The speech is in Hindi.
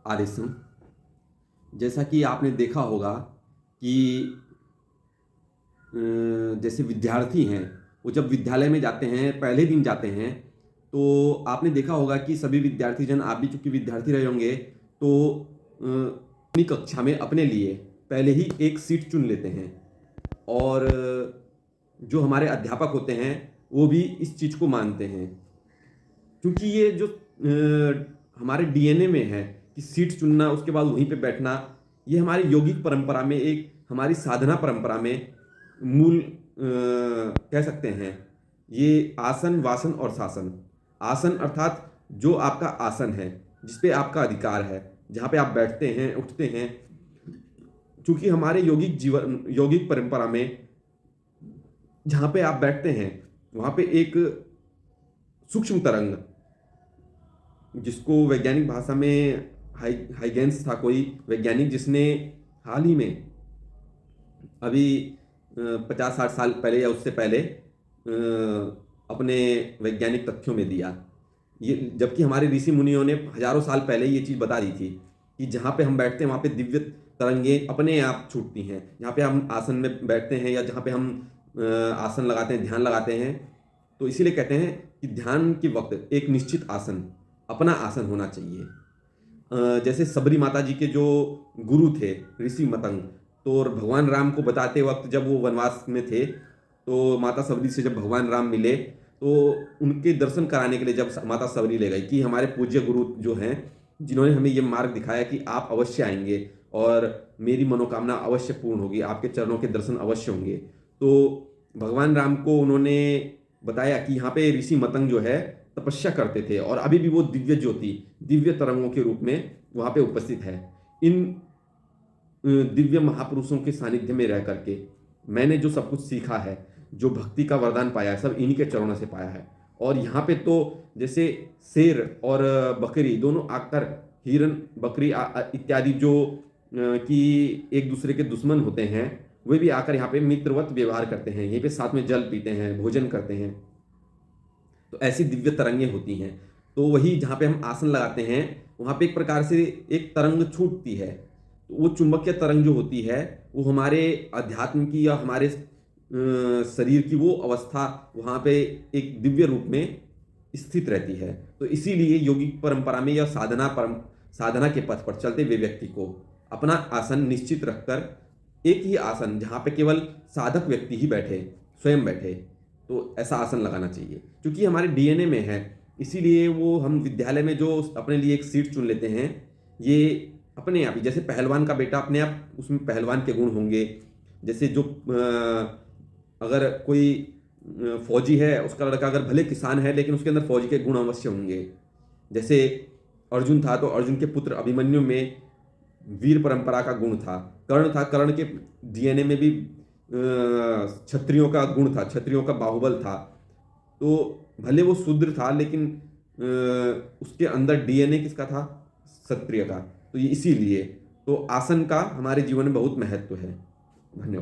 आरिसम। जैसा कि आपने देखा होगा कि जैसे विद्यार्थी हैं, वो जब विद्यालय में जाते हैं, पहले दिन जाते हैं, तो आपने देखा होगा कि सभी विद्यार्थीजन, आप भी चूँकि विद्यार्थी रहे होंगे, तो अपनी कक्षा में अपने लिए पहले ही एक सीट चुन लेते हैं। और जो हमारे अध्यापक होते हैं, वो भी इस चीज़ को मानते हैं। क्योंकि ये जो हमारे डीएनए में है कि सीट चुनना, उसके बाद वहीं पे बैठना, ये हमारी यौगिक परंपरा में, एक हमारी साधना परंपरा में मूल कह सकते हैं। ये आसन, वासन और शासन। आसन अर्थात जो आपका आसन है, जिस पे आपका अधिकार है, जहाँ पे आप बैठते हैं, उठते हैं। चूँकि हमारे यौगिक परंपरा में जहाँ पे आप बैठते हैं, वहाँ पे एक सूक्ष्म तरंग, जिसको वैज्ञानिक भाषा में हाइगेंस था कोई वैज्ञानिक, जिसने हाल ही में अभी 50-60 साल पहले या उससे पहले अपने वैज्ञानिक तथ्यों में दिया। ये जबकि हमारे ऋषि मुनियों ने हजारों साल पहले ये चीज़ बता दी थी कि जहाँ पे हम बैठते हैं वहाँ पे दिव्य तरंगें अपने आप छूटती हैं। जहाँ पे हम आसन में बैठते हैं या जहाँ पे हम आसन लगाते हैं, ध्यान लगाते हैं, तो इसीलिए कहते हैं कि ध्यान के वक्त एक निश्चित आसन, अपना आसन होना चाहिए। जैसे सबरी माता जी के जो गुरु थे ऋषि मतंग, तो और भगवान राम को बताते वक्त जब वो वनवास में थे, तो माता सबरी से जब भगवान राम मिले, तो उनके दर्शन कराने के लिए जब माता सबरी ले गई कि हमारे पूज्य गुरु जो हैं, जिन्होंने हमें ये मार्ग दिखाया कि आप अवश्य आएंगे और मेरी मनोकामना अवश्य पूर्ण होगी, आपके चरणों के दर्शन अवश्य होंगे। तो भगवान राम को उन्होंने बताया कि यहाँ पे ऋषि मतंग जो है तपस्या करते थे और अभी भी वो दिव्य ज्योति, दिव्य तरंगों के रूप में वहाँ पे उपस्थित है। इन दिव्य महापुरुषों के सानिध्य में रह करके मैंने जो सब कुछ सीखा है, जो भक्ति का वरदान पाया है, सब इन्हीं के चरणों से पाया है। और यहाँ पे तो जैसे शेर और बकरी दोनों आकर, हिरन, बकरी इत्यादि जो कि एक दूसरे के दुश्मन होते हैं, वे भी आकर यहाँ पे मित्रवत व्यवहार करते हैं, यहीं पे साथ में जल पीते हैं, भोजन करते हैं। तो ऐसी दिव्य तरंगें होती हैं। तो वही जहाँ पे हम आसन लगाते हैं, वहाँ पे एक प्रकार से एक तरंग छूटती है। तो वो चुंबकीय तरंग जो होती है, वो हमारे अध्यात्म की या हमारे शरीर की वो अवस्था वहाँ पे एक दिव्य रूप में स्थित रहती है। तो इसीलिए योगिक परंपरा में या साधना के पथ पर चलते हुए व्यक्ति को अपना आसन निश्चित रखकर, एक ही आसन जहाँ पे केवल साधक व्यक्ति ही बैठे, स्वयं बैठे, तो ऐसा आसन लगाना चाहिए। क्योंकि हमारे डीएनए में है, इसीलिए वो हम विद्यालय में जो अपने लिए एक सीट चुन लेते हैं, ये अपने आप ही, जैसे पहलवान का बेटा अपने आप उसमें पहलवान के गुण होंगे। जैसे जो अगर कोई फौजी है, उसका लड़का अगर भले किसान है लेकिन उसके अंदर फौजी के गुण अवश्य होंगे। जैसे अर्जुन था, तो अर्जुन के पुत्र अभिमन्यु में वीर परंपरा का गुण था। कर्ण था, कर्ण के डीएनए में भी क्षत्रियों का गुण था, क्षत्रियों का बाहुबल था। तो भले वो शूद्र था लेकिन उसके अंदर डीएनए किसका था? क्षत्रिय का। तो ये इसीलिए तो आसन का हमारे जीवन में बहुत महत्व है। धन्यवाद।